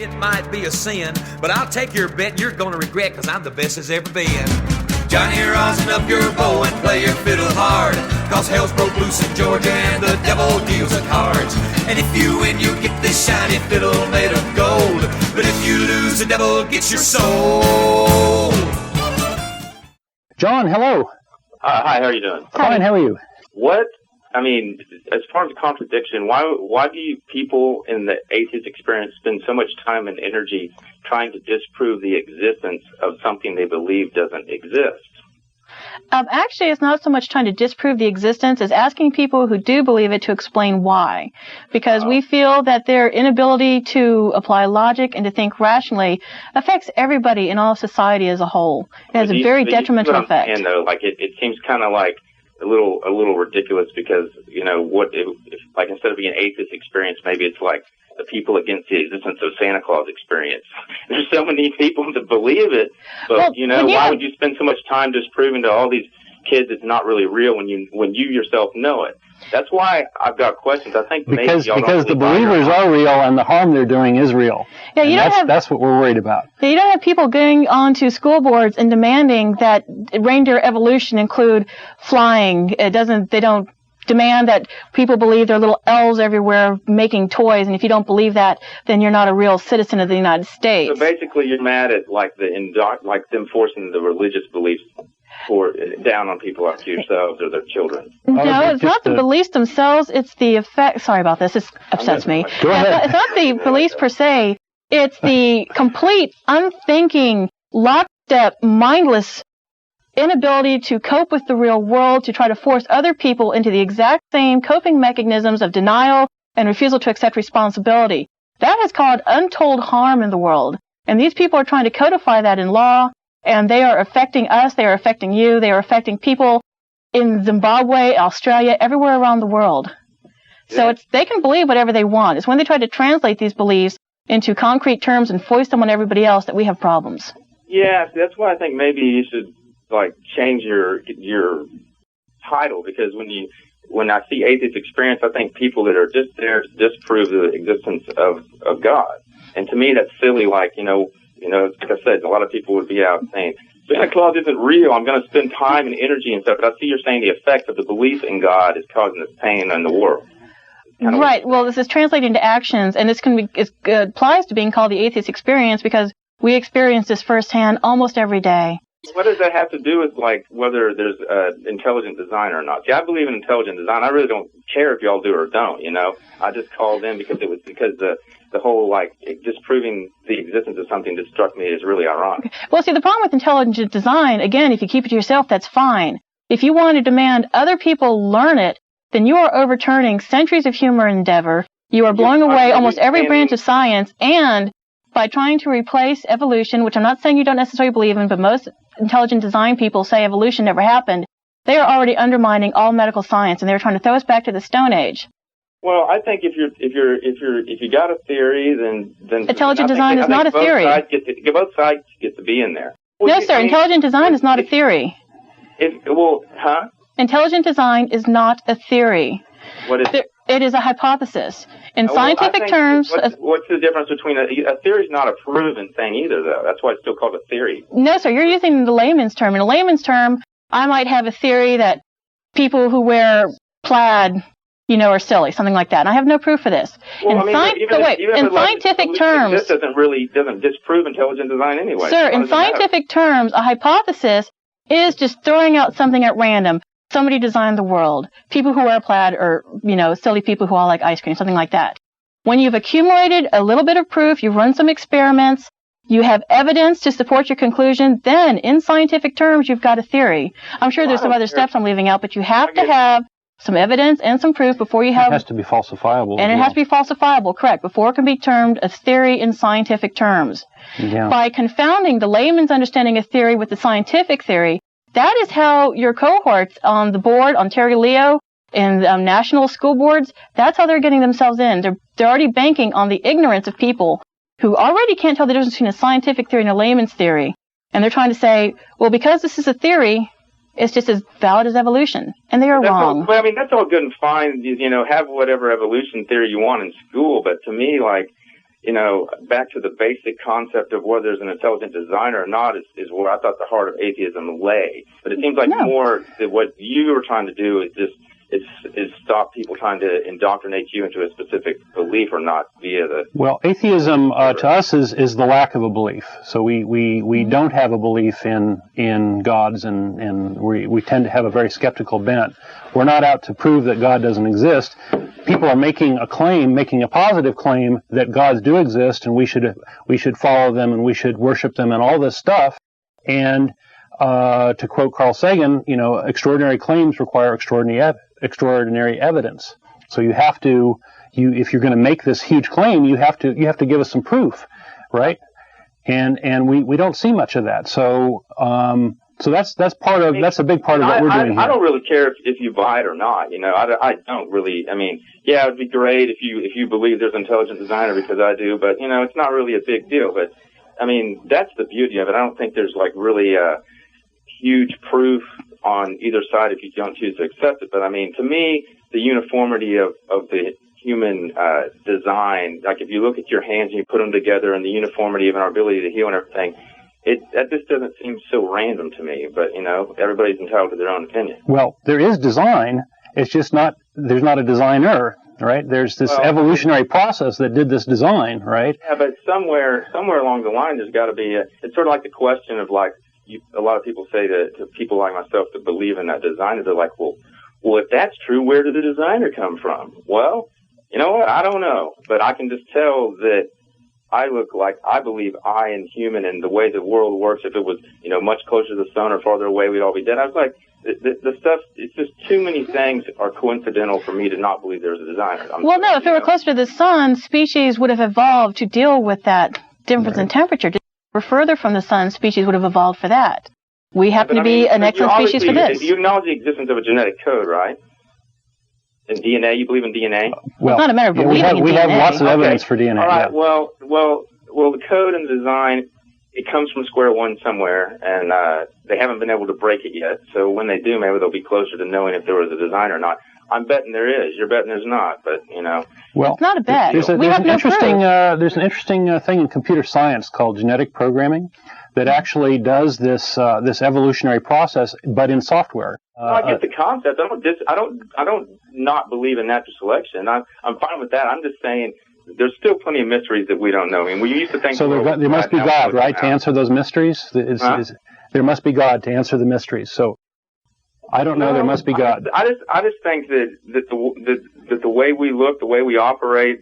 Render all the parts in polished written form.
It might be a sin, but I'll take your bet you're gonna regret, cause I'm the best as ever been. Johnny, rosin up your bow and play your fiddle hard, cause hell's broke loose in Georgia and the devil deals the cards. And if you win, you get this shiny fiddle made of gold, but if you lose, the devil gets your soul. John, hello. Hi, how are you doing? Fine, how are you? As far as the contradiction, why do people in the atheist experience spend so much time and energy trying to disprove the existence of something they believe doesn't exist? Actually, it's not so much trying to disprove the existence as asking people who do believe it to explain why. Because we feel that their inability to apply logic and to think rationally affects everybody in all society as a whole. It has a very detrimental effect. And though, it seems kind of like a little ridiculous because, what if instead of being an atheist experience, maybe it's like the people against the existence of Santa Claus experience. There's so many people that believe it, but why would you spend so much time disproving to all these kids it's not really real when you yourself know it? That's why I've got questions. I think because the believers are real and the harm they're doing is real. Yeah, that's what we're worried about. Yeah, you don't have people going onto school boards and demanding that reindeer evolution include flying. They don't demand that people believe there are little elves everywhere making toys, and if you don't believe that, then you're not a real citizen of the United States. So basically, you're mad at them forcing the religious beliefs down on people like yourselves or their children. No, it's not the beliefs themselves. It's the effect. Sorry about this. This upsets me. Go ahead. It's not the beliefs per se. It's the complete, unthinking, lockstep, mindless inability to cope with the real world, to try to force other people into the exact same coping mechanisms of denial and refusal to accept responsibility. That has caused untold harm in the world. And these people are trying to codify that in law, and they are affecting us, they are affecting you, they are affecting people in Zimbabwe, Australia, everywhere around the world. So they can believe whatever they want. It's when they try to translate these beliefs into concrete terms and foist them on everybody else that we have problems. Yeah, that's why I think maybe you should change your title, because when I see atheist experience, I think people that are just there to disprove the existence of God. And to me, that's silly. Like I said, a lot of people would be out saying, Santa Claus isn't real. I'm going to spend time and energy and stuff. But I see you're saying the effect of the belief in God is causing this pain in the world. Right. Well, this is translated into actions, and this applies to being called the atheist experience because we experience this firsthand almost every day. What does that have to do with whether there's intelligent design or not? See, I believe in intelligent design. I really don't care if y'all do or don't. I just called in because the whole disproving the existence of something that struck me as really ironic. Okay. Well, see, the problem with intelligent design, again, if you keep it to yourself, that's fine. If you want to demand other people learn it, then you are overturning centuries of human endeavor. You are blowing away almost every branch of science, and by trying to replace evolution, which I'm not saying you don't necessarily believe in, but most intelligent design people say evolution never happened, they are already undermining all medical science, and they're trying to throw us back to the Stone Age. Well, I think if you got a theory, then intelligent design is not a theory. Both sides get to be in there. No, sir. Intelligent design is not a theory. Intelligent design is not a theory. What is it? It is a hypothesis. In scientific terms... What's the difference between a theory is not a proven thing either, though. That's why it's still called a theory. No, sir. You're using the layman's term. In a layman's term, I might have a theory that people who wear plaid, are silly, something like that. And I have no proof for this. Well, in scientific terms... This doesn't disprove intelligent design anyway. Sir, in scientific terms, a hypothesis is just throwing out something at random. Somebody designed the world. People who wear plaid or, silly people who all like ice cream, something like that. When you've accumulated a little bit of proof, you've run some experiments, you have evidence to support your conclusion, then in scientific terms, you've got a theory. I'm sure there's some other steps I'm leaving out, but you have to have some evidence and some proof before you have... It has to be falsifiable. And it has to be falsifiable, correct, before it can be termed a theory in scientific terms. Yeah. By confounding the layman's understanding of theory with the scientific theory, that is how your cohorts on the board, Ontario Leo, and national school boards, that's how they're getting themselves in. They're already banking on the ignorance of people who already can't tell the difference between a scientific theory and a layman's theory. And they're trying to say, well, because this is a theory, it's just as valid as evolution. And they are wrong. That's all good and fine. Have whatever evolution theory you want in school. But to me, back to the basic concept of whether there's an intelligent designer or not is where I thought the heart of atheism lay. But it seems like more that what you were trying to do is just is stop people trying to indoctrinate you into a specific belief or not via the... Well, atheism to us is the lack of a belief. So we don't have a belief in gods, and we tend to have a very skeptical bent. We're not out to prove that God doesn't exist. People are making a positive claim that gods do exist, and we should follow them, and we should worship them, and all this stuff. And to quote Carl Sagan, extraordinary claims require extraordinary evidence. So you have to, if you're going to make this huge claim, you have to give us some proof, right? And we don't see much of that. So that's a big part of what we're doing here. I don't really care if you buy it or not. I don't really. I mean, yeah, it'd be great if you believe there's an intelligent designer, because I do. But it's not really a big deal. But I mean, that's the beauty of it. I don't think there's really huge proof on either side if you don't choose to accept it. But I mean, to me, the uniformity of the human design, like if you look at your hands and you put them together, and the uniformity of our ability to heal and everything, that just doesn't seem so random to me. But everybody's entitled to their own opinion. Well, there is design. It's just there's not a designer, right? There's this evolutionary process that did this design, right? Yeah, but somewhere along the line, there's got to be it's sort of like the question of a lot of people say to people like myself that believe in that designer, they're like, well, if that's true, where did the designer come from? Well, you know what? I don't know, but I can just tell that I look like I believe I am human, and the way the world works, if it was, much closer to the sun or farther away, we'd all be dead. I was like, the stuff, it's just too many things are coincidental for me to not believe there's a designer. No, if it were closer to the sun, species would have evolved to deal with that difference in temperature. We're further from the sun, species would have evolved for that. We happen to be an excellent species for this. You acknowledge the existence of a genetic code, right? In DNA, you believe in DNA? Well, it's not a matter of believing in DNA. We have lots of evidence for DNA. All right. Yeah. Well, the code and the design, it comes from square one somewhere, and they haven't been able to break it yet. So when they do, maybe they'll be closer to knowing if there was a design or not. I'm betting there is. You're betting there's not, but Well, it's not a bet. There's an interesting thing in computer science called genetic programming that actually does this evolutionary process, but in software. I get the concept. I don't not believe in natural selection. I'm fine with that. I'm just saying there's still plenty of mysteries that we don't know. I mean, we used to think. So there must be God, right, to answer those mysteries. There must be God to answer the mysteries. So. I don't know. There must be God. I just think that the way we look, the way we operate,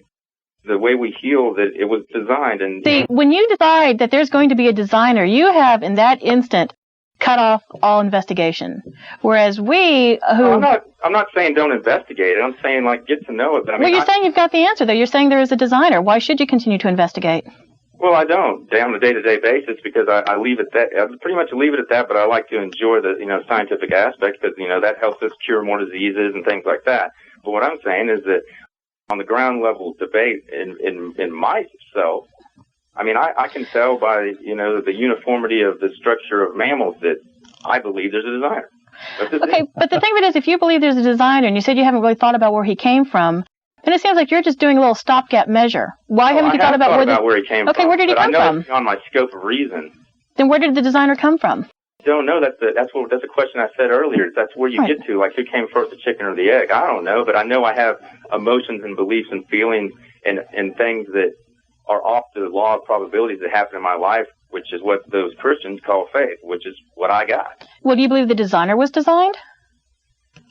the way we heal, that it was designed. And see, when you decide that there's going to be a designer, you have in that instant cut off all investigation. Whereas we, I'm not saying don't investigate it. I'm saying get to know it. But you're saying you've got the answer though. You're saying there is a designer. Why should you continue to investigate? Well, I don't on a day-to-day basis because I leave it that. I pretty much leave it at that. But I like to enjoy the scientific aspect because that helps us cure more diseases and things like that. But what I'm saying is that on the ground level debate in myself, I mean I can tell by the uniformity of the structure of mammals that I believe there's a designer. Okay, but the thing of it is, if you believe there's a designer, and you said you haven't really thought about where he came from. Then it seems like you're just doing a little stopgap measure. Why haven't you thought about where he came from? Okay, where did he come from? I know it's beyond my scope of reason. Then where did the designer come from? Don't know. That's a question I said earlier. That's where you get to, who came first, the chicken or the egg? I don't know, but I know I have emotions and beliefs and feelings and things that are off the law of probabilities that happen in my life, which is what those Christians call faith, which is what I got. Well, do you believe the designer was designed?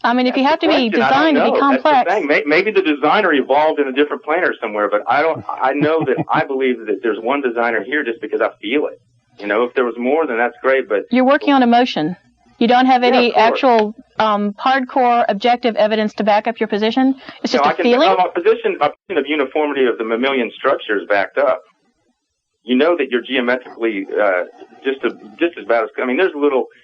I mean, if you have to be designed to be complex. That's the thing. Maybe the designer evolved in a different planet somewhere, but I know that I believe that there's one designer here just because I feel it. If there was more, then that's great, but... You're working on emotion. You don't have any actual hardcore objective evidence to back up your position? It's just a feeling? My position of uniformity of the mammalian structure is backed up. You know that you're geometrically just as bad as... I mean, there's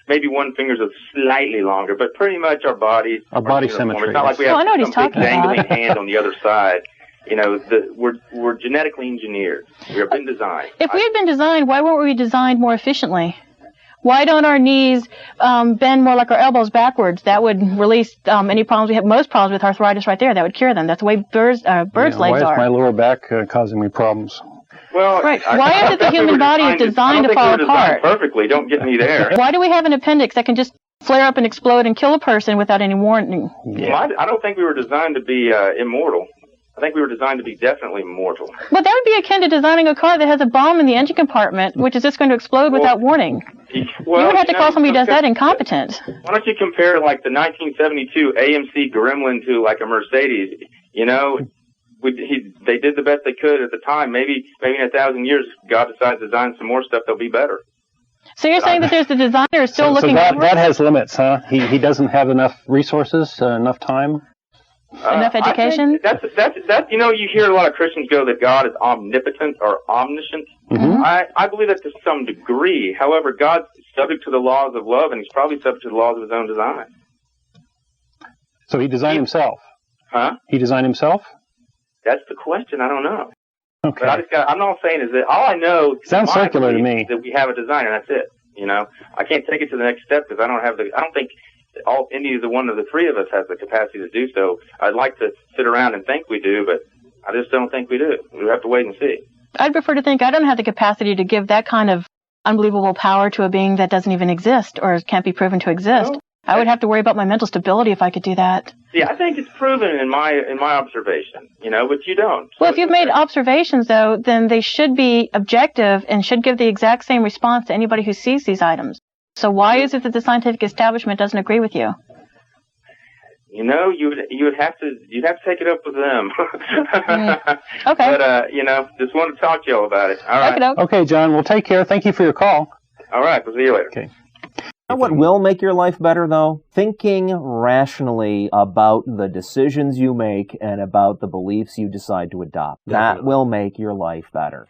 maybe one finger's slightly longer, but pretty much our body symmetry. It's not like we have some big dangling hand on the other side. We're genetically engineered. We have been designed. If we had been designed, why weren't we designed more efficiently? Why don't our knees bend more like our elbows backwards? That would release any problems we have. Most problems with arthritis right there. That would cure them. That's the way birds' legs are. Why is my lower back causing me problems? Well, Right. Why is it the human body is designed to fall apart? Perfectly. Don't get me there. Why do we have an appendix that can just flare up and explode and kill a person without any warning? Yeah. Well, I don't think we were designed to be immortal. I think we were designed to be definitely mortal. Well, that would be akin to designing a car that has a bomb in the engine compartment, which is just going to explode without warning. Well, you would have to call somebody who does that incompetent. Why don't you compare like the 1972 AMC Gremlin to like a Mercedes? You know, they did the best they could at the time. Maybe in 1,000 years, God decides to design some more stuff that'll be better. So you're saying that there's the designer still looking so over that has limits, huh? He doesn't have enough resources, enough time? enough education? That's you know, you hear a lot of Christians go that God is omnipotent or omniscient. Mm-hmm. I believe that to some degree. However, God's subject to the laws of love, and he's probably subject to the laws of his own design. So he designed himself? Huh? He designed himself? That's the question. I don't know. Okay. But I'm not saying is that all I know. Sounds circular to me. Is that we have a designer. That's it. You know, I can't take it to the next step because I don't think any of the one of the three of us has the capacity to do so. I'd like to sit around and think we do, but I just don't think we do. We have to wait and see. I'd prefer to think I don't have the capacity to give that kind of unbelievable power to a being that doesn't even exist or can't be proven to exist. No. I would have to worry about my mental stability if I could do that. Yeah, I think it's proven in my observation, you know, but you don't. Well, if you've made observations, though, then they should be objective and should give the exact same response to anybody who sees these items. So why is it that the scientific establishment doesn't agree with you? You know, you'd have to take it up with them. Okay. But you know, just wanted to talk to y'all about it. All right. Okay, John. Well, take care. Thank you for your call. All right. We'll see you later. Okay. You know what will make your life better, though? Thinking rationally about the decisions you make and about the beliefs you decide to adopt. That will make your life better.